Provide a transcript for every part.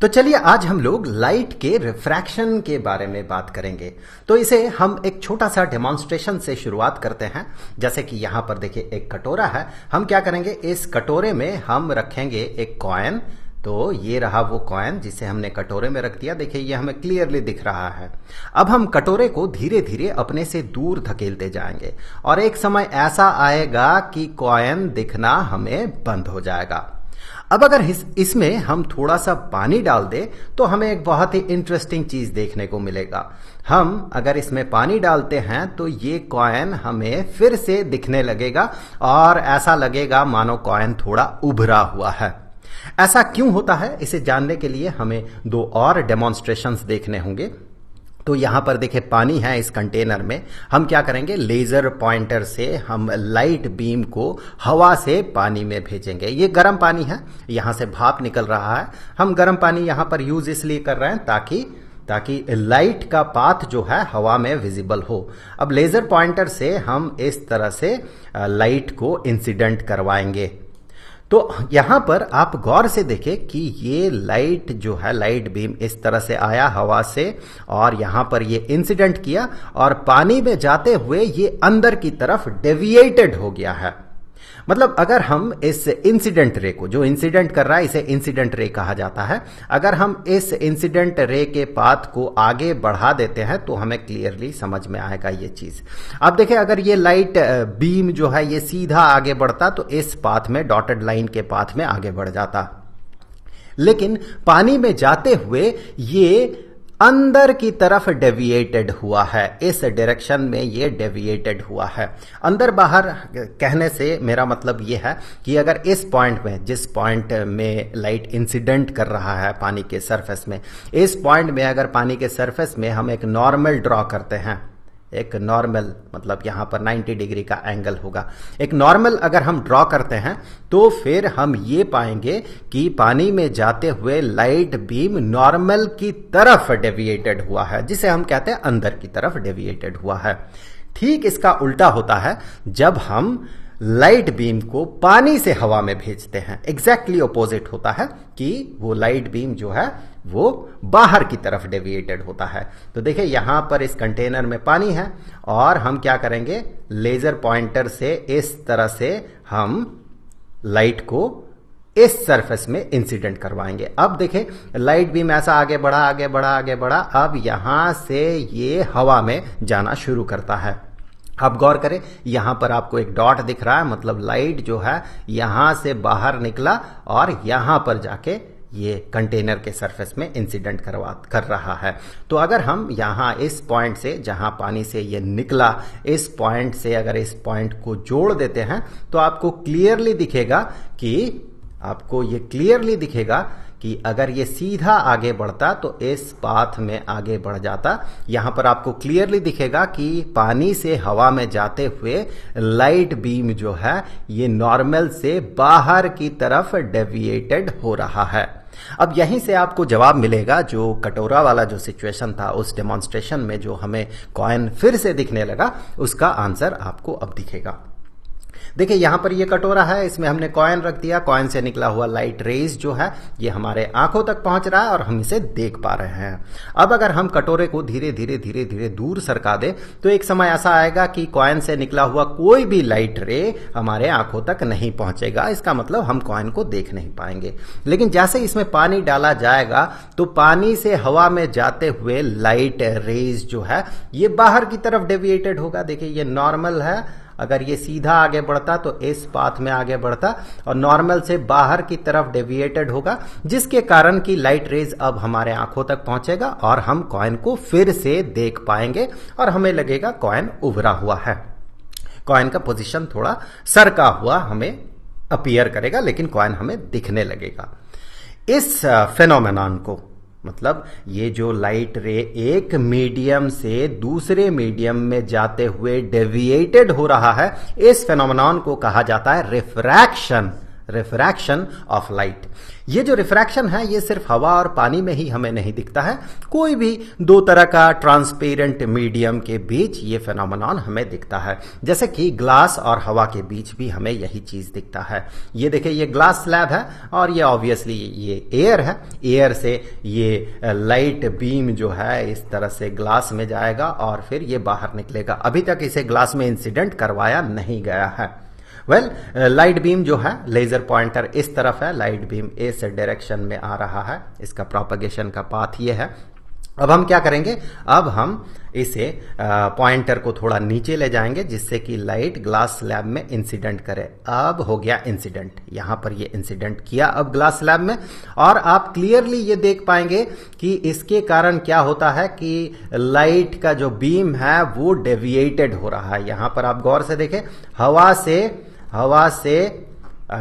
तो चलिए आज हम लोग लाइट के रिफ्रैक्शन के बारे में बात करेंगे। तो इसे हम एक छोटा सा डेमोन्स्ट्रेशन से शुरुआत करते हैं। जैसे कि यहाँ पर देखिए एक कटोरा है। हम क्या करेंगे, इस कटोरे में हम रखेंगे एक कॉइन। तो ये रहा वो कॉइन जिसे हमने कटोरे में रख दिया। देखिए ये हमें क्लियरली दिख रहा है। अब हम कटोरे को धीरे धीरे अपने से दूर धकेलते जाएंगे और एक समय ऐसा आएगा कि कॉइन दिखना हमें बंद हो जाएगा। अब अगर इसमें हम थोड़ा सा पानी डाल दें तो हमें एक बहुत ही इंटरेस्टिंग चीज देखने को मिलेगा। हम अगर इसमें पानी डालते हैं तो ये कॉइन हमें फिर से दिखने लगेगा और ऐसा लगेगा मानो कॉइन थोड़ा उभरा हुआ है। ऐसा क्यों होता है, इसे जानने के लिए हमें दो और डेमोन्स्ट्रेशंस देखने होंगे। तो यहां पर देखिए पानी है इस कंटेनर में। हम क्या करेंगे, लेजर पॉइंटर से हम लाइट बीम को हवा से पानी में भेजेंगे। ये गर्म पानी है, यहां से भाप निकल रहा है। हम गर्म पानी यहां पर यूज इसलिए कर रहे हैं ताकि लाइट का पाथ जो है हवा में विजिबल हो। अब लेजर पॉइंटर से हम इस तरह से लाइट को इंसिडेंट करवाएंगे। तो यहां पर आप गौर से देखें कि ये लाइट जो है, लाइट बीम इस तरह से आया हवा से और यहां पर ये इंसिडेंट किया और पानी में जाते हुए ये अंदर की तरफ डेविएटेड हो गया है। मतलब अगर हम इस इंसिडेंट रे को, जो इंसिडेंट कर रहा है इसे इंसिडेंट रे कहा जाता है, अगर हम इस इंसिडेंट रे के पाथ को आगे बढ़ा देते हैं तो हमें क्लियरली समझ में आएगा ये चीज। अब देखिए अगर ये लाइट बीम जो है ये सीधा आगे बढ़ता तो इस पाथ में, डॉटेड लाइन के पाथ में आगे बढ़ जाता। लेकिन पानी में जाते हुए ये अंदर की तरफ डेविएटेड हुआ है। इस डायरेक्शन में ये डेविएटेड हुआ है। अंदर बाहर कहने से मेरा मतलब ये है कि अगर इस पॉइंट में, जिस पॉइंट में लाइट इंसिडेंट कर रहा है पानी के सरफेस में, इस पॉइंट में अगर पानी के सरफेस में हम एक नॉर्मल ड्रॉ करते हैं, एक नॉर्मल मतलब यहां पर 90 डिग्री का एंगल होगा, एक नॉर्मल अगर हम ड्रॉ करते हैं तो फिर हम ये पाएंगे कि पानी में जाते हुए लाइट बीम नॉर्मल की तरफ डेविएटेड हुआ है, जिसे हम कहते हैं अंदर की तरफ डेविएटेड हुआ है। ठीक इसका उल्टा होता है जब हम लाइट बीम को पानी से हवा में भेजते हैं। एग्जैक्टली ऑपोजिट होता है कि वो लाइट बीम जो है वो बाहर की तरफ डेविएटेड होता है। तो देखिए यहां पर इस कंटेनर में पानी है और हम क्या करेंगे, लेजर पॉइंटर से इस तरह से हम लाइट को इस सरफेस में इंसिडेंट करवाएंगे। अब देखिए लाइट बीम ऐसा आगे बढ़ा आगे बढ़ा आगे बढ़ा, अब यहां से ये हवा में जाना शुरू करता है। अब गौर करें, यहां पर आपको एक डॉट दिख रहा है, मतलब लाइट जो है यहां से बाहर निकला और यहां पर जाके ये कंटेनर के सरफेस में इंसिडेंट कर रहा है। तो अगर हम यहां इस पॉइंट से, जहां पानी से ये निकला, इस पॉइंट से अगर इस पॉइंट को जोड़ देते हैं तो आपको क्लियरली दिखेगा कि अगर ये सीधा आगे बढ़ता तो इस पाथ में आगे बढ़ जाता। यहां पर आपको क्लियरली दिखेगा कि पानी से हवा में जाते हुए लाइट बीम जो है ये नॉर्मल से बाहर की तरफ डेविएटेड हो रहा है। अब यहीं से आपको जवाब मिलेगा, जो कटोरा वाला जो सिचुएशन था उस डेमोन्स्ट्रेशन में जो हमें कॉइन फिर से दिखने लगा, उसका आंसर आपको अब दिखेगा। देखिए यहां पर ये कटोरा है, इसमें हमने कॉइन रख दिया। कॉइन से निकला हुआ लाइट रेज जो है ये हमारे आंखों तक पहुंच रहा है और हम इसे देख पा रहे हैं। अब अगर हम कटोरे को धीरे धीरे दूर सरका दे तो एक समय ऐसा आएगा कि कॉइन से निकला हुआ कोई भी लाइट रे हमारे आंखों तक नहीं पहुंचेगा। इसका मतलब हम कॉइन को देख नहीं पाएंगे। लेकिन जैसे इसमें पानी डाला जाएगा तो पानी से हवा में जाते हुए लाइट रेज जो है ये बाहर की तरफ डेविएटेड होगा। देखिए ये नॉर्मल है, अगर ये सीधा आगे बढ़ता तो इस पाथ में आगे बढ़ता और नॉर्मल से बाहर की तरफ डेविएटेड होगा, जिसके कारण कि लाइट रेज अब हमारे आंखों तक पहुंचेगा और हम कॉइन को फिर से देख पाएंगे और हमें लगेगा कॉइन उभरा हुआ है। कॉइन का पोजीशन थोड़ा सरका हुआ हमें अपीयर करेगा, लेकिन कॉइन हमें दिखने लगेगा। इस फेनोमेनॉन को, मतलब ये जो लाइट रे एक मीडियम से दूसरे मीडियम में जाते हुए डेविएटेड हो रहा है, इस फेनोमेनॉन को कहा जाता है रिफ्रैक्शन। Refraction of light. ये जो रिफ्रैक्शन है ये सिर्फ हवा और पानी में ही हमें नहीं दिखता है, कोई भी दो तरह का ट्रांसपेरेंट मीडियम के बीच ये फेनोमेनॉन हमें दिखता है। जैसे कि ग्लास और हवा के बीच भी हमें यही चीज दिखता है। ये देखिए ये ग्लास स्लैब है और ये ऑब्वियसली ये एयर है। एयर से ये लाइट बीम जो है इस तरह से ग्लास में जाएगा और फिर ये बाहर निकलेगा। अभी तक इसे ग्लास में इंसिडेंट करवाया नहीं गया है। लाइट बीम जो है लेजर पॉइंटर इस तरफ है, लाइट बीम इस डायरेक्शन में आ रहा है, इसका प्रोपगेशन का पाथ ये है। अब हम क्या करेंगे, अब हम इसे पॉइंटर को थोड़ा नीचे ले जाएंगे जिससे कि लाइट ग्लास स्लैब में इंसिडेंट करे। अब हो गया इंसिडेंट, यहां पर ये इंसिडेंट किया अब ग्लास स्लैब में, और आप क्लियरली ये देख पाएंगे कि इसके कारण क्या होता है कि लाइट का जो बीम है वो डेविएटेड हो रहा है। यहां पर आप गौर से देखें, हवा से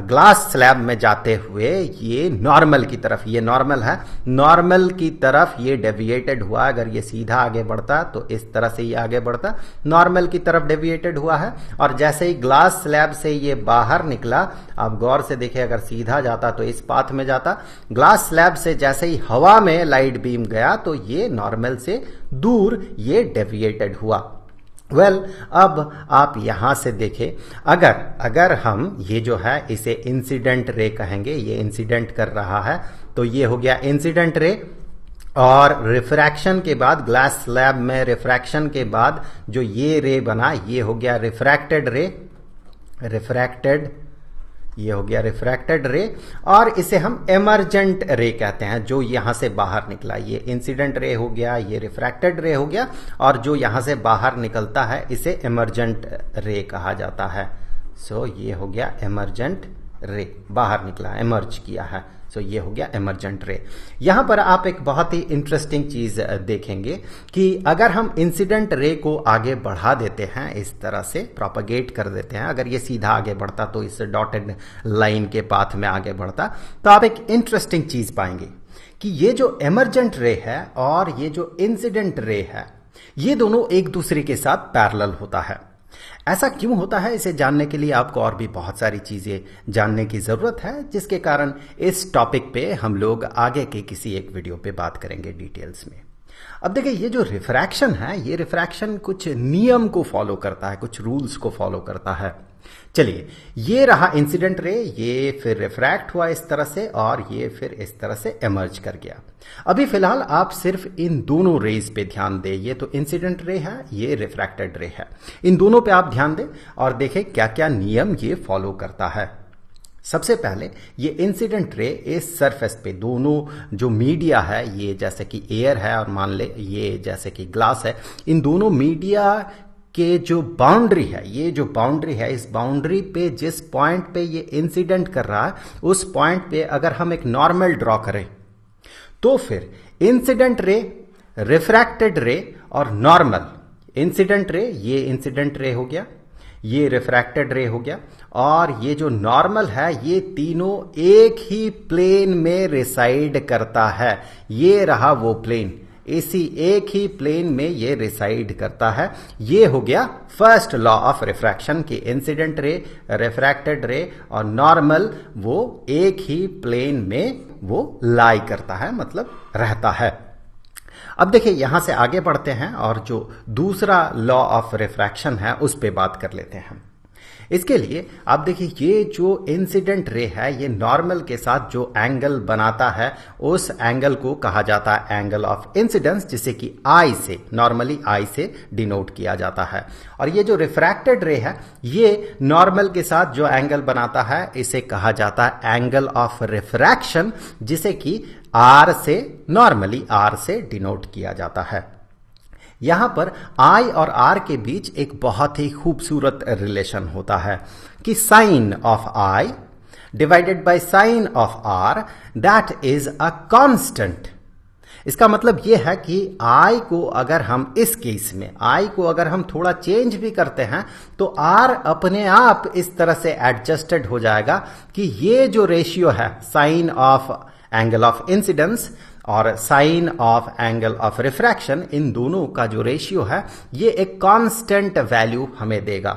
ग्लास स्लैब में जाते हुए ये नॉर्मल की तरफ, ये नॉर्मल है, नॉर्मल की तरफ ये डेविएटेड हुआ। अगर ये सीधा आगे बढ़ता तो इस तरह से ये आगे बढ़ता, नॉर्मल की तरफ डेविएटेड हुआ है। और जैसे ही ग्लास स्लैब से ये बाहर निकला, आप गौर से देखिए, अगर सीधा जाता तो इस पाथ में जाता, ग्लास स्लैब से जैसे ही हवा में लाइट बीम गया तो ये नॉर्मल से दूर ये डेविएटेड हुआ। अब आप यहां से देखें, अगर हम ये जो है इसे इंसिडेंट रे कहेंगे, ये इंसिडेंट कर रहा है तो ये हो गया इंसिडेंट रे। और रिफ्रैक्शन के बाद ग्लास स्लैब में रिफ्रैक्शन के बाद जो ये रे बना ये हो गया रिफ्रैक्टेड रे, ये हो गया रिफ्रैक्टेड रे। और इसे हम एमर्जेंट रे कहते हैं, जो यहां से बाहर निकला। ये इंसिडेंट रे हो गया, ये रिफ्रैक्टेड रे हो गया, और जो यहां से बाहर निकलता है इसे एमर्जेंट रे कहा जाता है। सो ये हो गया एमर्जेंट रे, बाहर निकला, एमर्ज किया है, सो ये हो गया एमर्जेंट रे। यहां पर आप एक बहुत ही इंटरेस्टिंग चीज देखेंगे कि अगर हम इंसिडेंट रे को आगे बढ़ा देते हैं, इस तरह से प्रोपगेट कर देते हैं, अगर ये सीधा आगे बढ़ता तो इस डॉटेड लाइन के पाथ में आगे बढ़ता, तो आप एक इंटरेस्टिंग चीज पाएंगे कि ये जो एमर्जेंट रे है और ये जो इंसिडेंट रे है, ये दोनों एक दूसरे के साथ पैरेलल होता है। ऐसा क्यों होता है, इसे जानने के लिए आपको और भी बहुत सारी चीजें जानने की जरूरत है, जिसके कारण इस टॉपिक पे हम लोग आगे के किसी एक वीडियो पे बात करेंगे डिटेल्स में। अब देखिए ये जो रिफ्रैक्शन है, ये रिफ्रैक्शन कुछ नियम को फॉलो करता है, कुछ रूल्स को फॉलो करता है। चलिए, ये रहा इंसिडेंट रे, ये फिर रिफ्रैक्ट हुआ इस तरह से, और ये फिर इस तरह से एमर्ज कर गया। अभी फिलहाल आप सिर्फ इन दोनों रेज पे ध्यान दें, ये तो इंसिडेंट रे है, ये रिफ्रैक्टेड रे है, इन दोनों पे आप ध्यान दें और देखें क्या क्या नियम ये फॉलो करता है। सबसे पहले ये इंसिडेंट रे इस सरफेस पे, दोनों जो मीडिया है, ये जैसे कि एयर है और मान ले ये जैसे कि ग्लास है, इन दोनों मीडिया के जो बाउंड्री है, ये जो बाउंड्री है, इस बाउंड्री पे जिस पॉइंट पे ये इंसिडेंट कर रहा है, उस पॉइंट पे अगर हम एक नॉर्मल ड्रॉ करें तो फिर इंसिडेंट रे, रिफ्रैक्टेड रे और नॉर्मल, इंसिडेंट रे, ये इंसिडेंट रे हो गया, ये रिफ्रैक्टेड रे हो गया, और ये जो नॉर्मल है, ये तीनों एक ही प्लेन में रिसाइड करता है। ये रहा वो प्लेन, इसी एक ही प्लेन में ये रिसाइड करता है। ये हो गया फर्स्ट लॉ ऑफ रिफ्रैक्शन की इंसिडेंट रे, रिफ्रैक्टेड रे और नॉर्मल वो एक ही प्लेन में वो लाई करता है, मतलब रहता है। अब देखिए यहां से आगे बढ़ते हैं और जो दूसरा लॉ ऑफ रिफ्रैक्शन है उस पे बात कर लेते हैं। इसके लिए आप देखिए ये जो इंसिडेंट रे है, ये नॉर्मल के साथ जो एंगल बनाता है उस एंगल को कहा जाता है एंगल ऑफ इंसिडेंस, जिसे कि आई से, नॉर्मली आई से डिनोट किया जाता है। और ये जो रिफ्रैक्टेड रे है, ये नॉर्मल के साथ जो एंगल बनाता है इसे कहा जाता है एंगल ऑफ रिफ्रैक्शन, जिसे कि आर से, नॉर्मली आर से डिनोट किया जाता है। यहां पर आई और आर के बीच एक बहुत ही खूबसूरत रिलेशन होता है कि sine of i divided by sine of r, that is a constant. इसका मतलब यह है कि आई को अगर हम इस केस में आई को अगर हम थोड़ा चेंज भी करते हैं तो आर अपने आप इस तरह से एडजस्टेड हो जाएगा कि ये जो रेशियो है sine of angle of incidence और sine of angle of refraction, इन दोनों का जो रेशियो है ये एक कांस्टेंट वैल्यू हमें देगा।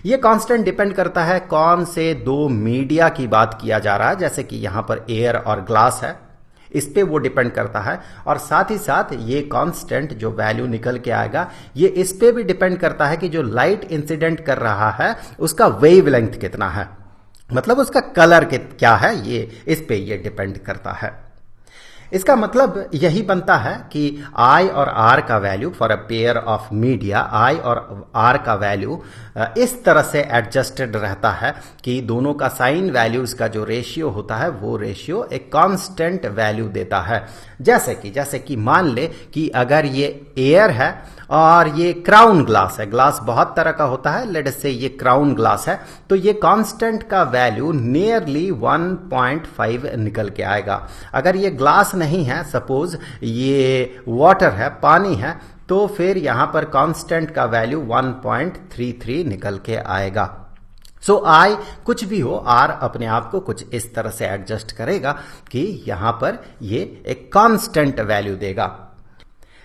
ये कांस्टेंट डिपेंड करता है कौन से दो मीडिया की बात किया जा रहा है, जैसे कि यहां पर एयर और ग्लास है, इस पे वो डिपेंड करता है। और साथ ही साथ ये कांस्टेंट जो वैल्यू निकल के आएगा ये इस पे भी डिपेंड करता है कि जो लाइट इंसिडेंट कर रहा है उसका वेवलेंथ कितना है, मतलब उसका कलर क्या है, ये इस पे ये डिपेंड करता है। इसका मतलब यही बनता है कि I और R का value for a pair of media, I और R का वैल्यू इस तरह से एडजस्टेड रहता है कि दोनों का साइन वैल्यूज का जो रेशियो होता है वो रेशियो एक कांस्टेंट वैल्यू देता है। जैसे कि मान ले कि अगर ये एयर है और ये क्राउन ग्लास है, ग्लास बहुत तरह का होता है, लेट अस से ये क्राउन ग्लास है, तो ये कांस्टेंट का वैल्यू नियरली 1.5 निकल के आएगा। अगर ये ग्लास नहीं है, सपोज ये वाटर है, पानी है, तो फिर यहां पर कांस्टेंट का वैल्यू 1.33 निकल के आएगा। सो I कुछ भी हो, R अपने आप को कुछ इस तरह से एडजस्ट करेगा कि यहां पर ये एक कांस्टेंट वैल्यू देगा।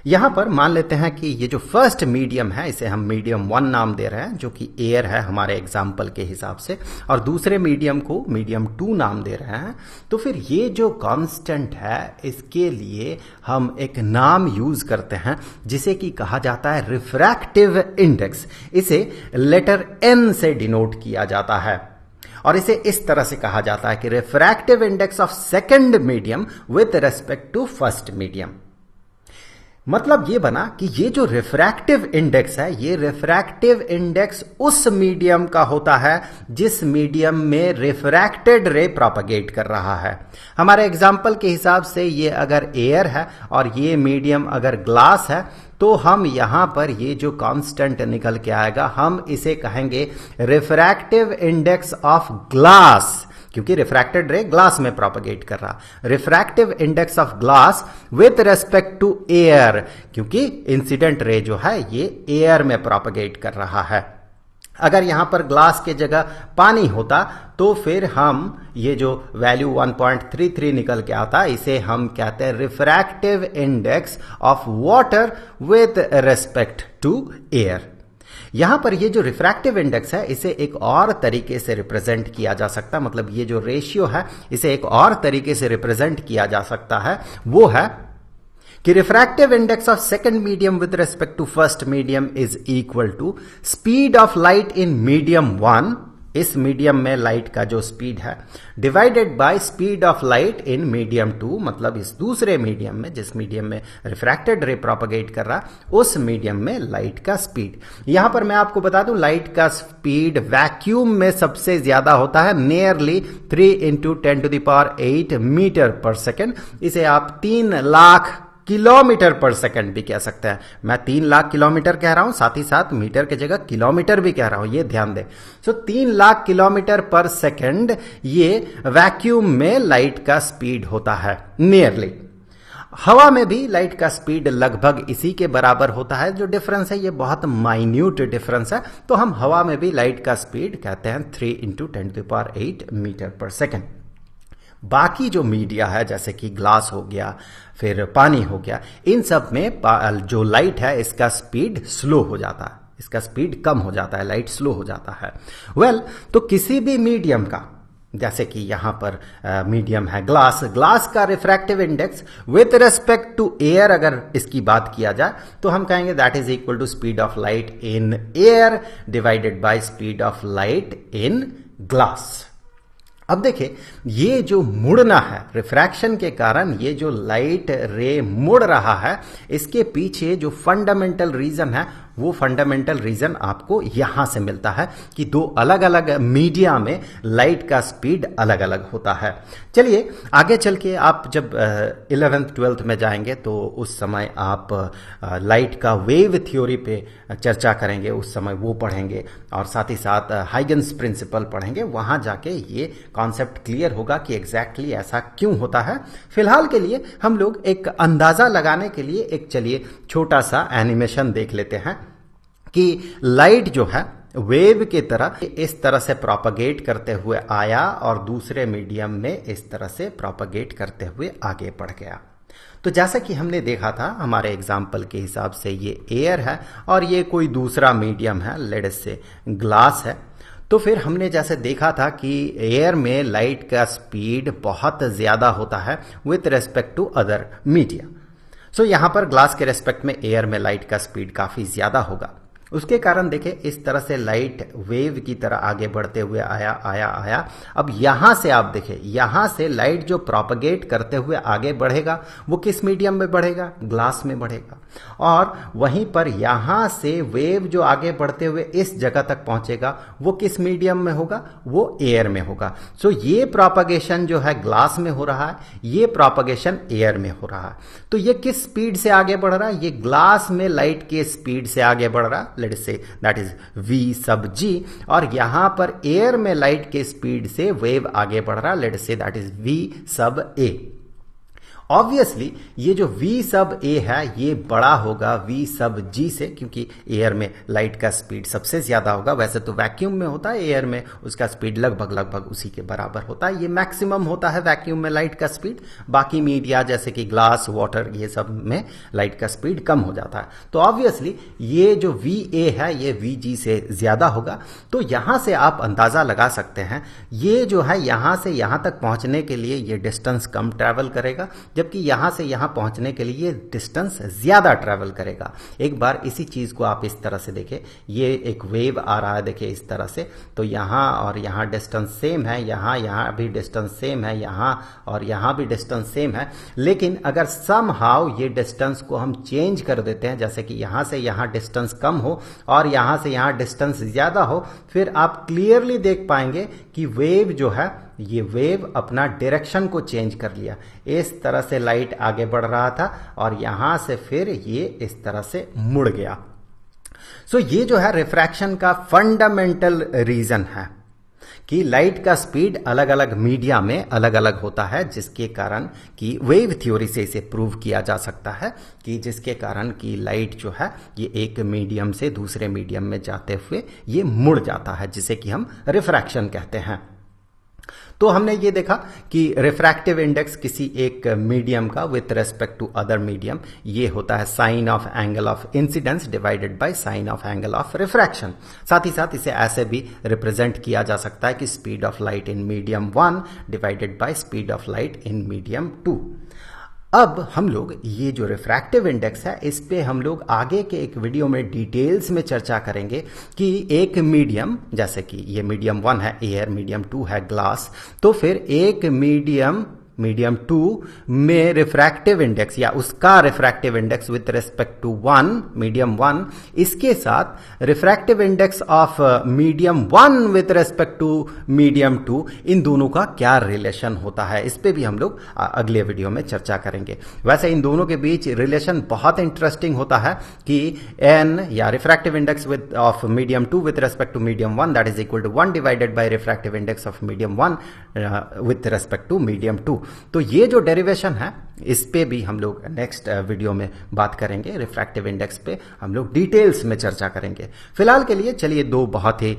यहां पर मान लेते हैं कि ये जो फर्स्ट मीडियम है इसे हम मीडियम 1 नाम दे रहे हैं, जो कि एयर है हमारे एग्जाम्पल के हिसाब से, और दूसरे मीडियम को मीडियम 2 नाम दे रहे हैं। तो फिर ये जो कांस्टेंट है इसके लिए हम एक नाम यूज करते हैं जिसे कि कहा जाता है रिफ्रैक्टिव इंडेक्स। इसे लेटर N से डिनोट किया जाता है और इसे इस तरह से कहा जाता है कि refractive index of second medium with respect to first medium. मतलब ये बना कि ये जो रिफ्रैक्टिव इंडेक्स है, ये रिफ्रैक्टिव इंडेक्स उस मीडियम का होता है जिस मीडियम में रिफ्रैक्टेड रे प्रोपगेट कर रहा है। हमारे एग्जाम्पल के हिसाब से ये अगर एयर है और ये मीडियम अगर ग्लास है, तो हम यहां पर ये जो कांस्टेंट निकल के आएगा हम इसे कहेंगे रिफ्रैक्टिव इंडेक्स ऑफ ग्लास, क्योंकि रिफ्रैक्टेड रे ग्लास में प्रोपगेट कर रहा। Refractive index of glass with respect to air, क्योंकि इंसिडेंट रे जो है ये एयर में प्रोपगेट कर रहा है। अगर यहां पर ग्लास के जगह पानी होता तो फिर हम ये जो वैल्यू 1.33 निकल के आता इसे हम कहते हैं refractive index of water with respect to air. यहां पर ये जो रिफ्रैक्टिव इंडेक्स है इसे एक और तरीके से रिप्रेजेंट किया जा सकता है, मतलब ये जो रेशियो है इसे एक और तरीके से रिप्रेजेंट किया जा सकता है, वो है कि refractive index of second medium with respect to first medium is equal to speed of light in medium 1, इस मीडियम में लाइट का जो स्पीड है, divided by speed of light in medium 2, मतलब इस दूसरे मीडियम में, जिस मीडियम में रिफ्रैक्टेड रे प्रोपगेट कर रहा उस मीडियम में लाइट का स्पीड। यहां पर मैं आपको बता दूं लाइट का स्पीड वैक्यूम में सबसे ज्यादा होता है, नियरली 3 × 10⁸ मीटर पर सेकेंड। इसे आप 3 लाख किलोमीटर पर सेकंड भी कह सकते हैं। मैं 3 लाख किलोमीटर कह रहा हूं, साथ ही साथ मीटर की जगह किलोमीटर भी कह रहा हूं, ये ध्यान दें। सो 3 लाख किलोमीटर पर सेकंड ये वैक्यूम में लाइट का स्पीड होता है नियरली। हवा में भी लाइट का स्पीड लगभग इसी के बराबर होता है। जो डिफरेंस है ये बहुत माइन्यूट डिफरेंस है, तो हम हवा में भी लाइट का स्पीड कहते हैं 3 × 10⁸ मीटर पर सेकंड। बाकी जो मीडिया है जैसे कि ग्लास हो गया, फिर पानी हो गया, इन सब में जो लाइट है इसका स्पीड स्लो हो जाता है, इसका स्पीड कम हो जाता है, लाइट स्लो हो जाता है। तो किसी भी मीडियम का, जैसे कि यहां पर मीडियम है ग्लास, ग्लास का refractive index with respect to air अगर इसकी बात किया जाए तो हम कहेंगे that is equal to speed of light in air divided by speed of light in glass. अब देखिए ये जो मुड़ना है रिफ्रैक्शन के कारण, ये जो लाइट रे मुड़ रहा है, इसके पीछे जो फंडामेंटल रीजन है वो फंडामेंटल रीजन आपको यहां से मिलता है कि दो अलग अलग मीडिया में लाइट का स्पीड अलग अलग होता है। चलिए आगे चल के आप जब 11th 12th में जाएंगे तो उस समय आप लाइट का वेव थ्योरी पे चर्चा करेंगे, उस समय वो पढ़ेंगे और साथ ही साथ हाइगन्स प्रिंसिपल पढ़ेंगे। वहां जाके ये कॉन्सेप्ट क्लियर होगा कि एग्जैक्टली ऐसा क्यों होता है। फिलहाल के लिए हम लोग एक अंदाजा लगाने के लिए एक चलिए छोटा सा एनिमेशन देख लेते हैं कि लाइट जो है वेव की तरह इस तरह से प्रोपगेट करते हुए आया और दूसरे मीडियम में इस तरह से प्रोपगेट करते हुए आगे बढ़ गया। तो जैसा कि हमने देखा था हमारे एग्जाम्पल के हिसाब से ये एयर है और ये कोई दूसरा मीडियम है, लेट अस से ग्लास है। तो फिर हमने जैसे देखा था कि एयर में लाइट का स्पीड बहुत ज़्यादा होता है with respect to other media. So यहाँ पर ग्लास के रेस्पेक्ट में एयर में लाइट का स्पीड काफ़ी ज़्यादा होगा। उसके कारण देखें इस तरह से लाइट वेव की तरह आगे बढ़ते हुए आया आया आया। अब यहां से आप देखें, यहां से लाइट जो प्रोपगेट करते हुए आगे बढ़ेगा वो किस मीडियम में बढ़ेगा? ग्लास में बढ़ेगा। और वहीं पर यहां से वेव जो आगे बढ़ते हुए इस जगह तक पहुंचेगा वो किस मीडियम में होगा? वो एयर में होगा। सो ये प्रोपगेशन जो है ग्लास में हो रहा है, ये प्रोपगेशन एयर में हो रहा है। तो ये किस स्पीड से आगे बढ़ रहा है? ये ग्लास में लाइट के स्पीड से आगे बढ़ रहा है, let's say that is v sub g। और यहां पर एयर में लाइट के स्पीड से वेव आगे बढ़ रहा है, let's say that is v sub a। Obviously ये जो v sub a है ये बड़ा होगा v sub g से, क्योंकि एयर में लाइट का स्पीड सबसे ज्यादा होगा। वैसे तो वैक्यूम में होता है एयर में उसका स्पीड लगभग उसी के बराबर होता है। ये मैक्सिमम होता है वैक्यूम में लाइट का स्पीड। बाकी मीडिया जैसे कि ग्लास, वाटर, ये सब में लाइट का स्पीड कम हो जाता है। तो ऑब्वियसली ये जो va है ये vg से ज्यादा होगा। तो यहां से आप अंदाजा लगा सकते हैं ये जो है यहां से यहां तक पहुंचने के लिए ये डिस्टेंस कम ट्रैवल करेगा, जबकि यहां से यहां पहुंचने के लिए ये डिस्टेंस ज्यादा ट्रैवल करेगा। एक बार इसी चीज को आप इस तरह से देखें, ये एक वेव आ रहा है देखिए इस तरह से, तो यहां और यहां डिस्टेंस सेम है, यहां भी डिस्टेंस सेम है, यहां और यहां भी डिस्टेंस सेम है। लेकिन अगर समहाउ ये डिस्टेंस को हम चेंज कर देते हैं, जैसे कि यहां से यहां डिस्टेंस कम हो और यहां से यहां डिस्टेंस ज्यादा हो, फिर आप क्लियरली देख पाएंगे कि वेव जो है ये वेव अपना डायरेक्शन को चेंज कर लिया। इस तरह से लाइट आगे बढ़ रहा था और यहां से फिर ये इस तरह से मुड़ गया। सो ये जो है रिफ्रैक्शन का फंडामेंटल रीजन है कि लाइट का स्पीड अलग अलग मीडिया में अलग अलग होता है, जिसके कारण कि वेव थ्योरी से इसे प्रूव किया जा सकता है कि जिसके कारण कि लाइट जो है ये एक मीडियम से दूसरे मीडियम में जाते हुए ये मुड़ जाता है, जिसे कि हम रिफ्रैक्शन कहते हैं। तो हमने ये देखा कि रिफ्रैक्टिव इंडेक्स किसी एक मीडियम का with respect to other medium ये होता है sine of angle of incidence divided by sine of angle of refraction. साथ ही साथ इसे ऐसे भी रिप्रेजेंट किया जा सकता है कि speed of light in medium 1 divided by speed of light in medium 2। अब हम लोग ये जो रिफ्रैक्टिव इंडेक्स है इस पे हम लोग आगे के एक वीडियो में डिटेल्स में चर्चा करेंगे कि एक मीडियम, जैसे कि ये मीडियम 1 है एयर, मीडियम 2 है ग्लास, तो फिर एक मीडियम 2 में रिफ्रैक्टिव इंडेक्स या उसका refractive index with respect to medium 1, इसके साथ refractive index of medium 1 with respect to medium 2, इन दोनों का क्या रिलेशन होता है इस पे भी हम लोग अगले वीडियो में चर्चा करेंगे। वैसे इन दोनों के बीच रिलेशन बहुत इंटरेस्टिंग होता है कि n या refractive index with of medium 2 with respect to medium 1 that is equal to 1 divided by refractive index of medium 1 with respect to medium 2। तो ये जो डेरिवेशन है इस पे भी हम लोग नेक्स्ट वीडियो में बात करेंगे। रिफ्रैक्टिव इंडेक्स पे हम लोग डिटेल्स में चर्चा करेंगे। फिलहाल के लिए चलिए दो बहुत ही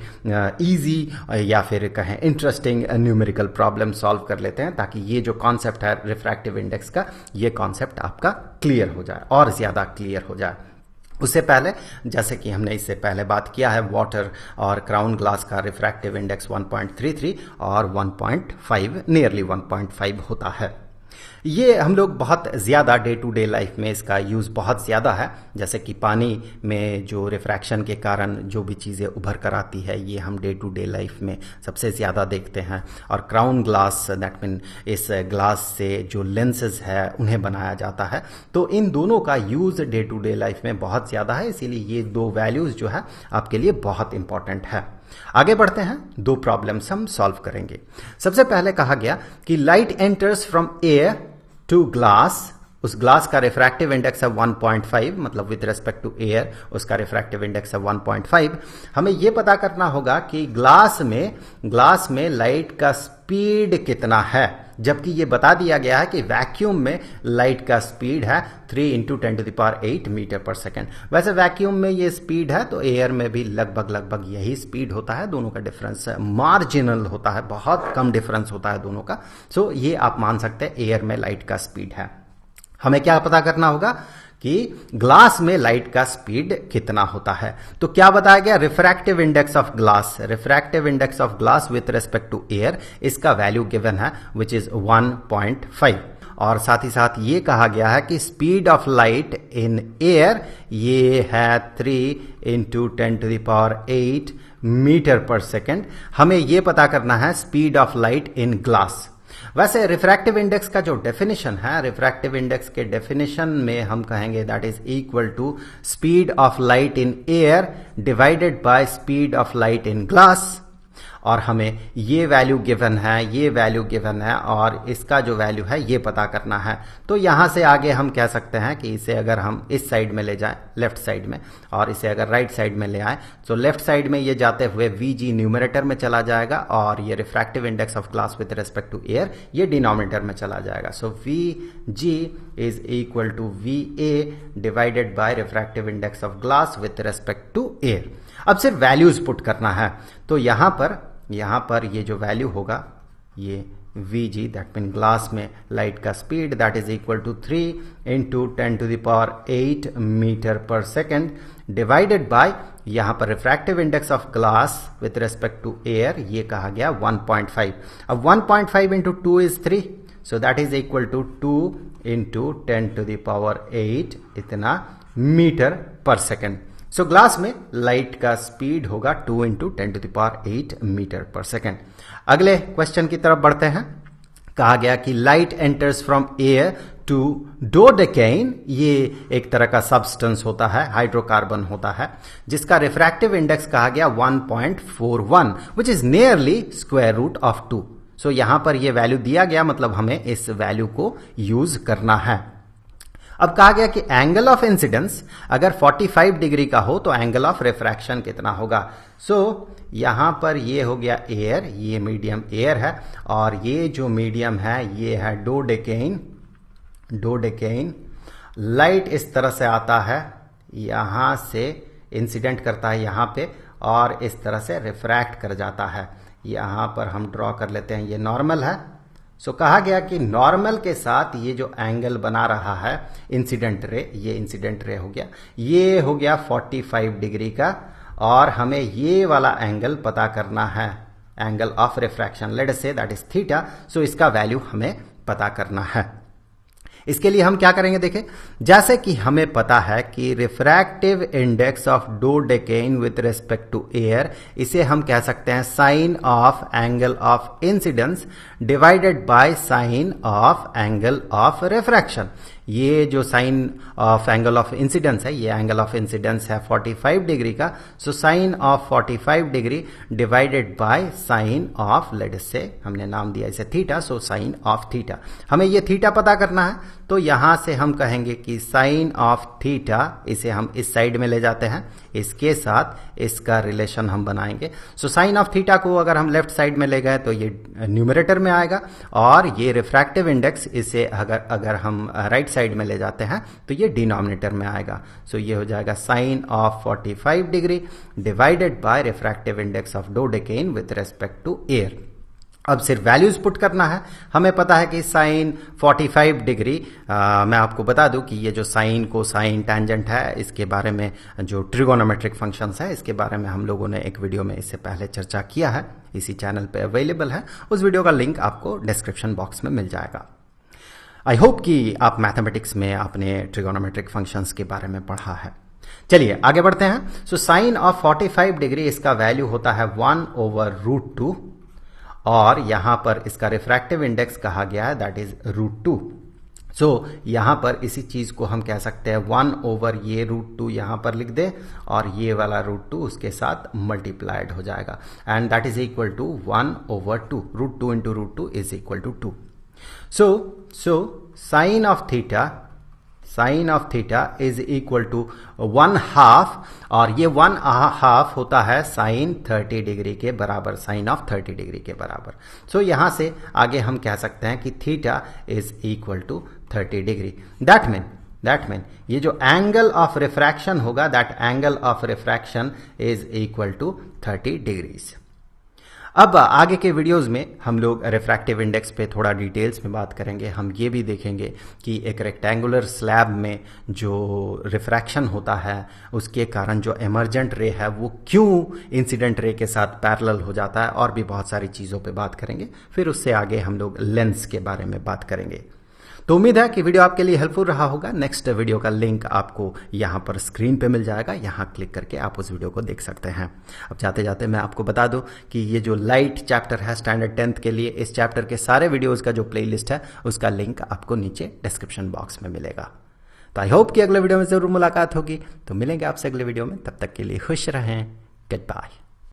इजी या फिर कहें इंटरेस्टिंग न्यूमेरिकल प्रॉब्लम सॉल्व कर लेते हैं, ताकि ये जो कॉन्सेप्ट है रिफ्रैक्टिव इंडेक्स का, ये कॉन्सेप्ट आपका क्लियर हो जाए और ज्यादा क्लियर हो जाए। उससे पहले, जैसे कि हमने इससे पहले बात किया है, वाटर और क्राउन ग्लास का रिफ्रैक्टिव इंडेक्स 1.33 और 1.5 नियरली 1.5 होता है। ये हम लोग बहुत ज़्यादा डे टू डे लाइफ में इसका यूज़ बहुत ज़्यादा है। जैसे कि पानी में जो रिफ्रैक्शन के कारण जो भी चीज़ें उभर कर आती है ये हम डे टू डे लाइफ में सबसे ज़्यादा देखते हैं। और क्राउन ग्लास दैट मीन इस ग्लास से जो लेंसेज है उन्हें बनाया जाता है। तो इन दोनों का use day to day life में बहुत ज़्यादा है, इसीलिए ये दो वैल्यूज़ जो है आपके लिए बहुत इंपॉर्टेंट है। आगे बढ़ते हैं, दो प्रॉब्लम्स हम सॉल्व करेंगे। सबसे पहले कहा गया कि light enters from air to glass, उस ग्लास का रिफ्रैक्टिव इंडेक्स है 1.5, मतलब विद रेस्पेक्ट टू एयर उसका रिफ्रैक्टिव इंडेक्स है 1.5। हमें यह पता करना होगा कि ग्लास में लाइट का स्पीड कितना है, जबकि ये बता दिया गया है कि वैक्यूम में लाइट का स्पीड है 3 × 10⁸ मीटर पर सेकेंड। वैसे वैक्यूम में ये स्पीड है तो एयर में भी लगभग यही स्पीड होता है। दोनों का डिफरेंस मार्जिनल होता है, बहुत कम डिफरेंस होता है दोनों का। सो ये आप मान सकते हैं एयर में लाइट का स्पीड है। हमें क्या पता करना होगा कि ग्लास में लाइट का स्पीड कितना होता है। तो क्या बताया गया, refractive index of glass, refractive index of glass with respect to air, इसका वैल्यू गिवन है विच इज 1.5। और साथ ही साथ ये कहा गया है कि speed of light in air ये है 3 × 10⁸ मीटर पर सेकेंड। हमें ये पता करना है speed of light in glass. वैसे रिफ्रैक्टिव इंडेक्स का जो डेफिनेशन है, रिफ्रैक्टिव इंडेक्स के डेफिनेशन में हम कहेंगे that is equal to speed of light in air divided by speed of light in glass. और हमें ये वैल्यू गिवन है, ये वैल्यू गिवन है और इसका जो वैल्यू है ये पता करना है। तो यहां से आगे हम कह सकते हैं कि इसे अगर हम इस साइड में ले जाएं, लेफ्ट साइड में, और इसे अगर राइट साइड में ले आए तो लेफ्ट साइड में ये जाते हुए Vg न्यूमरेटर में चला जाएगा और ये refractive index of glass with respect to air ये डिनोमिनेटर में चला जाएगा। So Vg is equal to Va divided by refractive index of glass with respect to air. अब सिर्फ वैल्यूज पुट करना है। तो यहां पर ये जो वैल्यू होगा ये Vg दैट मीन ग्लास में लाइट का speed that is equal to 3 × 10⁸ metre per second divided by यहां पर refractive index of glass with respect to air ये कहा गया 1.5। अब 1.5 × 2 is 3, so that is equal to 2 × 10⁸ इतना metre per second. So glass में लाइट का स्पीड होगा 2 × 10⁸ मीटर पर सेकेंड। अगले क्वेश्चन की तरफ बढ़ते हैं। कहा गया कि light enters from air to dodecane, ये एक तरह का सब्सटेंस होता है, हाइड्रोकार्बन होता है, जिसका रिफ्रैक्टिव इंडेक्स कहा गया 1.41 which is nearly square root of 2। So यहां पर ये वैल्यू दिया गया, मतलब हमें इस वैल्यू को यूज करना है। अब कहा गया कि एंगल ऑफ इंसिडेंस अगर 45 डिग्री का हो तो एंगल ऑफ रिफ्रैक्शन कितना होगा। सो यहां पर ये हो गया एयर, ये मीडियम एयर है और ये जो मीडियम है ये है डोडेकेन। लाइट इस तरह से आता है, यहां से इंसिडेंट करता है यहां पे और इस तरह से रिफ्रैक्ट कर जाता है। यहां पर हम ड्रॉ कर लेते हैं, ये नॉर्मल है। सो कहा गया कि नॉर्मल के साथ ये जो एंगल बना रहा है इंसिडेंट रे, ये इंसिडेंट रे हो गया, ये हो गया 45 डिग्री का और हमें ये वाला एंगल पता करना है, angle of refraction, late us say that is theta. सो इसका वैल्यू हमें पता करना है। इसके लिए हम क्या करेंगे, देखें, जैसे कि हमें पता है कि refractive index of dodecane with respect to air, इसे हम कह सकते हैं sine of angle of incidence divided by sine of angle of refraction. ये जो sine of angle of incidence है, ये एंगल ऑफ इंसिडेंस है 45 डिग्री का। So sine of 45 degree divided by sine of, let us से हमने नाम दिया इसे theta, so sine of theta. हमें ये थीटा पता करना है, तो यहां से हम कहेंगे कि साइन ऑफ थीटा, इसे हम इस साइड में ले जाते हैं, इसके साथ इसका रिलेशन हम बनाएंगे। सो साइन ऑफ थीटा को अगर हम लेफ्ट साइड में ले गए तो ये न्यूमरेटर में आएगा और ये रिफ्रैक्टिव इंडेक्स, इसे अगर हम राइट साइड में ले जाते हैं तो ये डिनोमिनेटर में आएगा। सो ये हो जाएगा sine of 45 degree divided by refractive index of dodecane with respect to air. अब सिर्फ वैल्यूज पुट करना है। हमें पता है कि साइन 45 डिग्री, मैं आपको बता दूं कि ये जो साइन कोसाइन टैंजेंट है, इसके बारे में जो ट्रिगोनोमेट्रिक फंक्शंस है, इसके बारे में हम लोगों ने एक वीडियो में इससे पहले चर्चा किया है, इसी चैनल पे अवेलेबल है। उस वीडियो का लिंक आपको डिस्क्रिप्शन बॉक्स में मिल जाएगा। आई होप कि आप मैथमेटिक्स में आपने ट्रिगोनोमेट्रिक फंक्शंस के बारे में पढ़ा है। चलिए आगे बढ़ते हैं। सो साइन ऑफ 45 डिग्री, इसका वैल्यू होता है 1/√2 और यहां पर इसका रिफ्रैक्टिव इंडेक्स कहा गया है दैट इज √2। सो यहां पर इसी चीज को हम कह सकते हैं 1 ये √2 यहां पर लिख दे और ये वाला √2 उसके साथ मल्टीप्लाइड हो जाएगा and that is equal to 1/2। √2 × √2 is equal to 2। So sine of theta is equal to 1/2 और ये 1/2 होता है साइन 30 डिग्री के बराबर, साइन ऑफ 30 डिग्री के बराबर। सो यहां से आगे हम कह सकते हैं कि theta is equal to 30 degree. That mean ये जो एंगल ऑफ रिफ्रैक्शन होगा, that angle of refraction is equal to 30 degrees. अब आगे के वीडियोस में हम लोग रिफ्रैक्टिव इंडेक्स पे थोड़ा डिटेल्स में बात करेंगे। हम ये भी देखेंगे कि एक रेक्टेंगुलर स्लैब में जो रिफ्रैक्शन होता है उसके कारण जो एमर्जेंट रे है वो क्यों इंसिडेंट रे के साथ पैरेलल हो जाता है, और भी बहुत सारी चीज़ों पे बात करेंगे। फिर उससे आगे हम लोग लेंस के बारे में बात करेंगे। तो उम्मीद है कि वीडियो आपके लिए हेल्पफुल रहा होगा। नेक्स्ट वीडियो का लिंक आपको यहाँ पर स्क्रीन पे मिल जाएगा, यहाँ क्लिक करके आप उस वीडियो को देख सकते हैं। अब जाते जाते मैं आपको बता दूं कि ये जो लाइट चैप्टर है स्टैंडर्ड 10th के लिए, इस चैप्टर के सारे वीडियोस का जो प्लेलिस्ट है उसका लिंक आपको नीचे डिस्क्रिप्शन बॉक्स में मिलेगा। तो आई होप कि अगले वीडियो में जरूर मुलाकात होगी। तो मिलेंगे आपसे अगले वीडियो में, तब तक के लिए खुश रहें। Good bye.